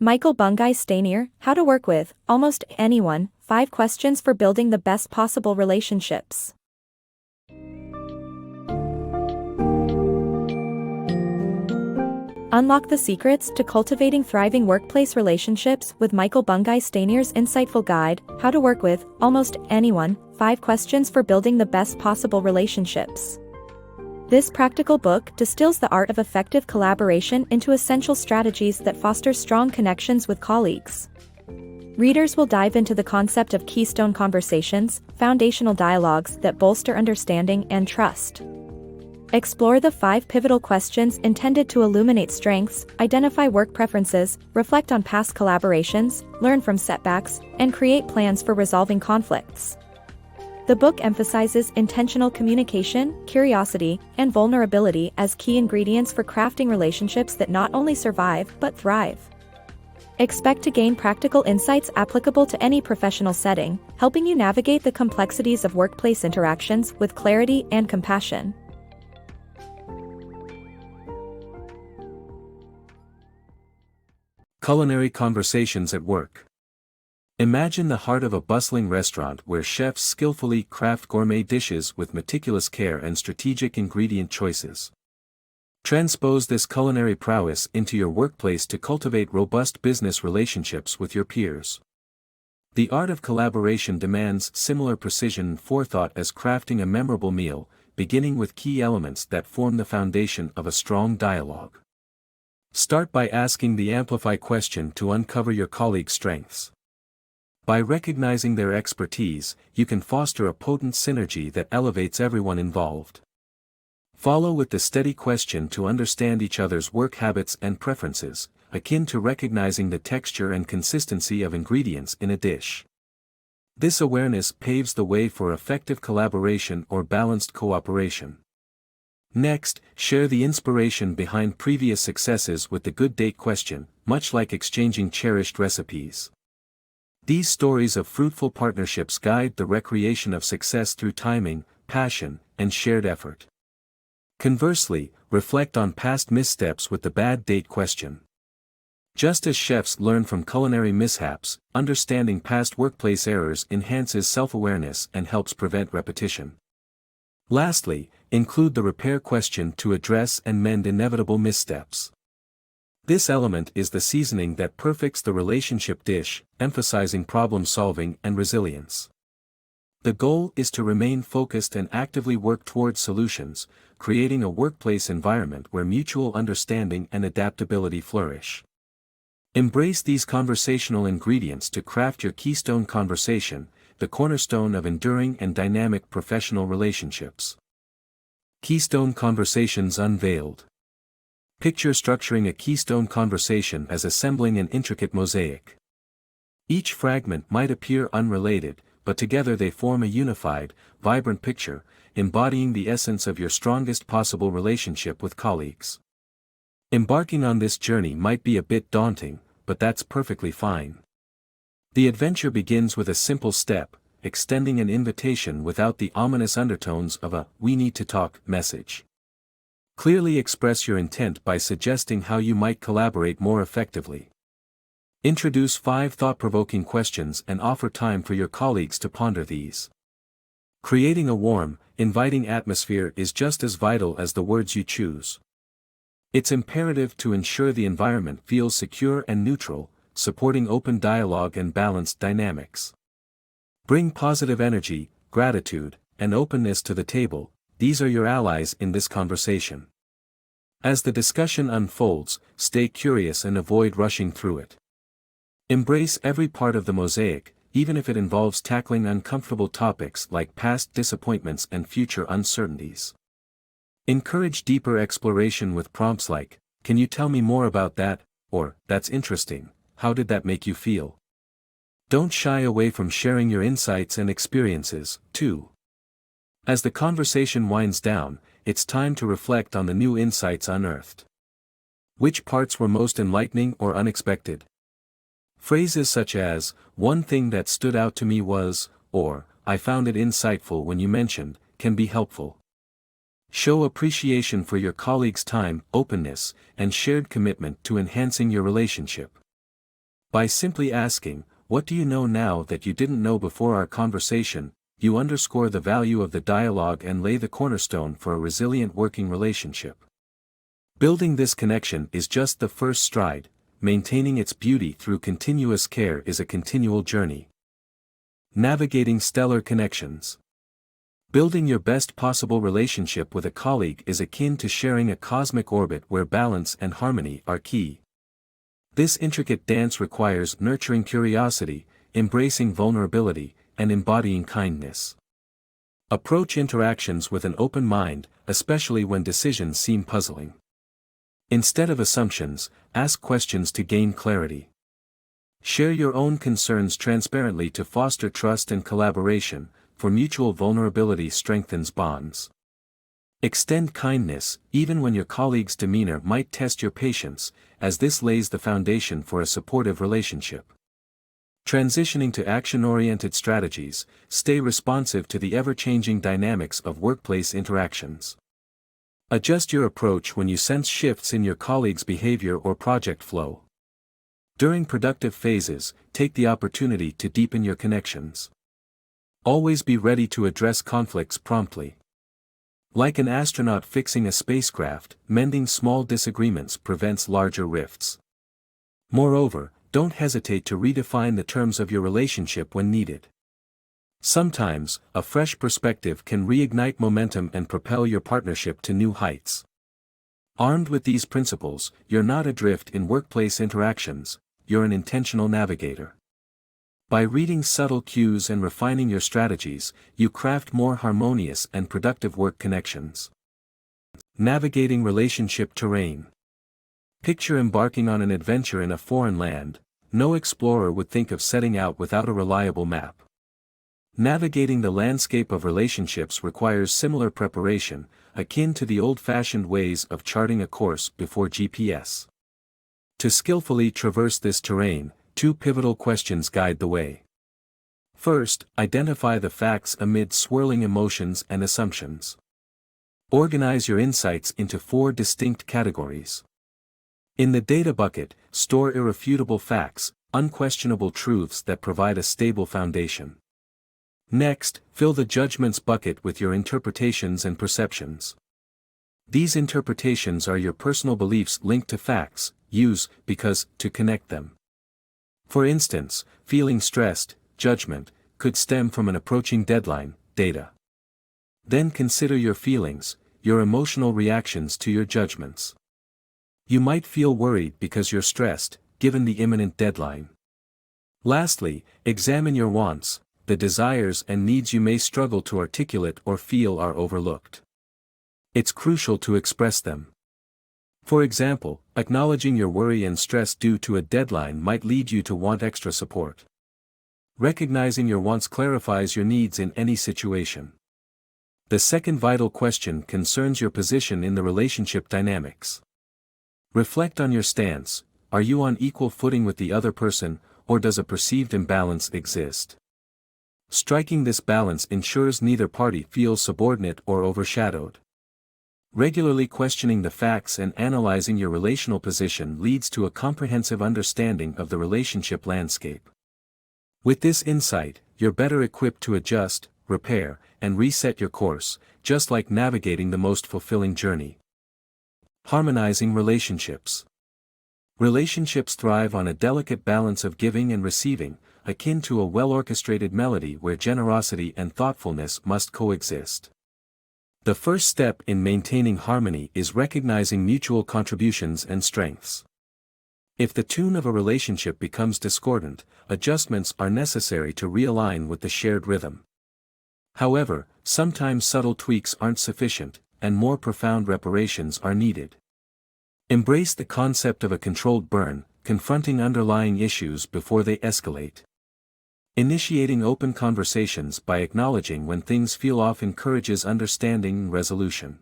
Michael Bungay Stanier, How to Work with Almost Anyone, 5 Questions for Building the Best Possible Relationships. Unlock the secrets to cultivating thriving workplace relationships with Michael Bungay Stanier's insightful guide, How to Work with Almost Anyone, 5 Questions for Building the Best Possible Relationships. This practical book distills the art of effective collaboration into essential strategies that foster strong connections with colleagues. Readers will dive into the concept of Keystone conversations, foundational dialogues that bolster understanding and trust. Explore the 5 pivotal questions intended to illuminate strengths, identify work preferences, reflect on past collaborations, learn from setbacks, and create plans for resolving conflicts. The book emphasizes intentional communication, curiosity, and vulnerability as key ingredients for crafting relationships that not only survive but thrive. Expect to gain practical insights applicable to any professional setting, helping you navigate the complexities of workplace interactions with clarity and compassion. Culinary conversations at work. Imagine the heart of a bustling restaurant where chefs skillfully craft gourmet dishes with meticulous care and strategic ingredient choices. Transpose this culinary prowess into your workplace to cultivate robust business relationships with your peers. The art of collaboration demands similar precision and forethought as crafting a memorable meal, beginning with key elements that form the foundation of a strong dialogue. Start by asking the Amplify question to uncover your colleagues' strengths. By recognizing their expertise, you can foster a potent synergy that elevates everyone involved. Follow with the steady question to understand each other's work habits and preferences, akin to recognizing the texture and consistency of ingredients in a dish. This awareness paves the way for effective collaboration or balanced cooperation. Next, share the inspiration behind previous successes with the good date question, much like exchanging cherished recipes. These stories of fruitful partnerships guide the recreation of success through timing, passion, and shared effort. Conversely, reflect on past missteps with the bad date question. Just as chefs learn from culinary mishaps, understanding past workplace errors enhances self-awareness and helps prevent repetition. Lastly, include the repair question to address and mend inevitable missteps. This element is the seasoning that perfects the relationship dish, emphasizing problem-solving and resilience. The goal is to remain focused and actively work towards solutions, creating a workplace environment where mutual understanding and adaptability flourish. Embrace these conversational ingredients to craft your Keystone conversation, the cornerstone of enduring and dynamic professional relationships. Keystone Conversations Unveiled. Picture structuring a Keystone conversation as assembling an intricate mosaic. Each fragment might appear unrelated, but together they form a unified, vibrant picture, embodying the essence of your strongest possible relationship with colleagues. Embarking on this journey might be a bit daunting, but that's perfectly fine. The adventure begins with a simple step, extending an invitation without the ominous undertones of a "we need to talk" message. Clearly express your intent by suggesting how you might collaborate more effectively. Introduce 5 thought-provoking questions and offer time for your colleagues to ponder these. Creating a warm, inviting atmosphere is just as vital as the words you choose. It's imperative to ensure the environment feels secure and neutral, supporting open dialogue and balanced dynamics. Bring positive energy, gratitude, and openness to the table. These are your allies in this conversation. As the discussion unfolds, stay curious and avoid rushing through it. Embrace every part of the mosaic, even if it involves tackling uncomfortable topics like past disappointments and future uncertainties. Encourage deeper exploration with prompts like, "Can you tell me more about that?" or "That's interesting, how did that make you feel?" Don't shy away from sharing your insights and experiences, too. As the conversation winds down, it's time to reflect on the new insights unearthed. Which parts were most enlightening or unexpected? Phrases such as, "One thing that stood out to me was," or "I found it insightful when you mentioned," can be helpful. Show appreciation for your colleagues' time, openness, and shared commitment to enhancing your relationship. By simply asking, "What do you know now that you didn't know before our conversation?" you underscore the value of the dialogue and lay the cornerstone for a resilient working relationship. Building this connection is just the first stride. Maintaining its beauty through continuous care is a continual journey. Navigating stellar connections. Building your best possible relationship with a colleague is akin to sharing a cosmic orbit where balance and harmony are key. This intricate dance requires nurturing curiosity, embracing vulnerability, and embodying kindness. Approach interactions with an open mind, especially when decisions seem puzzling. Instead of assumptions, ask questions to gain clarity. Share your own concerns transparently to foster trust and collaboration, for mutual vulnerability strengthens bonds. Extend kindness, even when your colleague's demeanor might test your patience, as this lays the foundation for a supportive relationship. Transitioning to action-oriented strategies, stay responsive to the ever-changing dynamics of workplace interactions. Adjust your approach when you sense shifts in your colleague's behavior or project flow. During productive phases, take the opportunity to deepen your connections. Always be ready to address conflicts promptly. Like an astronaut fixing a spacecraft, mending small disagreements prevents larger rifts. Moreover, don't hesitate to redefine the terms of your relationship when needed. Sometimes, a fresh perspective can reignite momentum and propel your partnership to new heights. Armed with these principles, you're not adrift in workplace interactions, you're an intentional navigator. By reading subtle cues and refining your strategies, you craft more harmonious and productive work connections. Navigating relationship terrain. Picture embarking on an adventure in a foreign land. No explorer would think of setting out without a reliable map. Navigating the landscape of relationships requires similar preparation, akin to the old-fashioned ways of charting a course before GPS. To skillfully traverse this terrain, two pivotal questions guide the way. First, identify the facts amid swirling emotions and assumptions. Organize your insights into 4 distinct categories. In the data bucket, store irrefutable facts, unquestionable truths that provide a stable foundation. Next, fill the judgments bucket with your interpretations and perceptions. These interpretations are your personal beliefs linked to facts, use, because, to connect them. For instance, feeling stressed, judgment, could stem from an approaching deadline, data. Then consider your feelings, your emotional reactions to your judgments. You might feel worried because you're stressed, given the imminent deadline. Lastly, examine your wants, the desires and needs you may struggle to articulate or feel are overlooked. It's crucial to express them. For example, acknowledging your worry and stress due to a deadline might lead you to want extra support. Recognizing your wants clarifies your needs in any situation. The second vital question concerns your position in the relationship dynamics. Reflect on your stance. Are you on equal footing with the other person, or does a perceived imbalance exist? Striking this balance ensures neither party feels subordinate or overshadowed. Regularly questioning the facts and analyzing your relational position leads to a comprehensive understanding of the relationship landscape. With this insight, you're better equipped to adjust, repair, and reset your course, just like navigating the most fulfilling journey. Harmonizing relationships. Relationships thrive on a delicate balance of giving and receiving, akin to a well-orchestrated melody where generosity and thoughtfulness must coexist. The first step in maintaining harmony is recognizing mutual contributions and strengths. If the tune of a relationship becomes discordant, adjustments are necessary to realign with the shared rhythm. However, sometimes subtle tweaks aren't sufficient, and more profound reparations are needed. Embrace the concept of a controlled burn, confronting underlying issues before they escalate. Initiating open conversations by acknowledging when things feel off encourages understanding and resolution.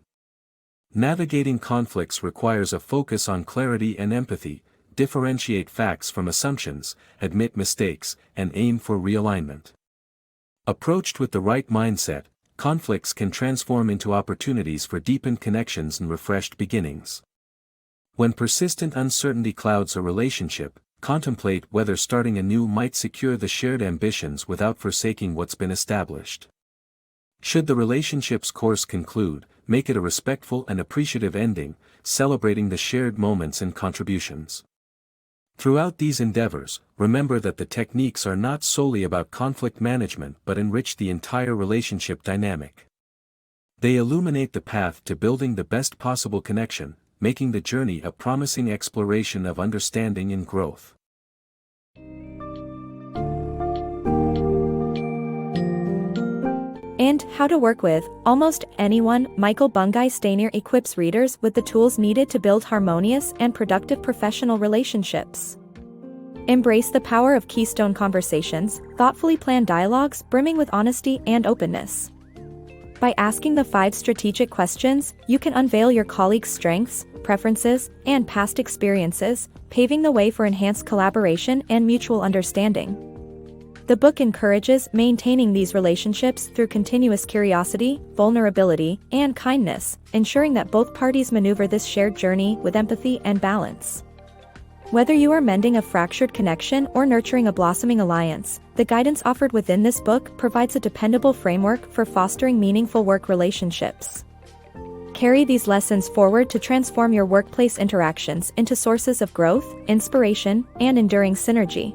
Navigating conflicts requires a focus on clarity and empathy, differentiate facts from assumptions, admit mistakes, and aim for realignment. Approached with the right mindset, conflicts can transform into opportunities for deepened connections and refreshed beginnings. When persistent uncertainty clouds a relationship, contemplate whether starting anew might secure the shared ambitions without forsaking what's been established. Should the relationship's course conclude, make it a respectful and appreciative ending, celebrating the shared moments and contributions. Throughout these endeavors, remember that the techniques are not solely about conflict management but enrich the entire relationship dynamic. They illuminate the path to building the best possible connection, making the journey a promising exploration of understanding and growth. And How to Work with Almost Anyone. Michael Bungay Stanier equips readers with the tools needed to build harmonious and productive professional relationships. Embrace the power of Keystone conversations, thoughtfully planned dialogues brimming with honesty and openness. By asking the 5 strategic questions, you can unveil your colleagues' strengths, preferences, and past experiences, paving the way for enhanced collaboration and mutual understanding. The book encourages maintaining these relationships through continuous curiosity, vulnerability, and kindness, ensuring that both parties maneuver this shared journey with empathy and balance. Whether you are mending a fractured connection or nurturing a blossoming alliance, the guidance offered within this book provides a dependable framework for fostering meaningful work relationships. Carry these lessons forward to transform your workplace interactions into sources of growth, inspiration, and enduring synergy.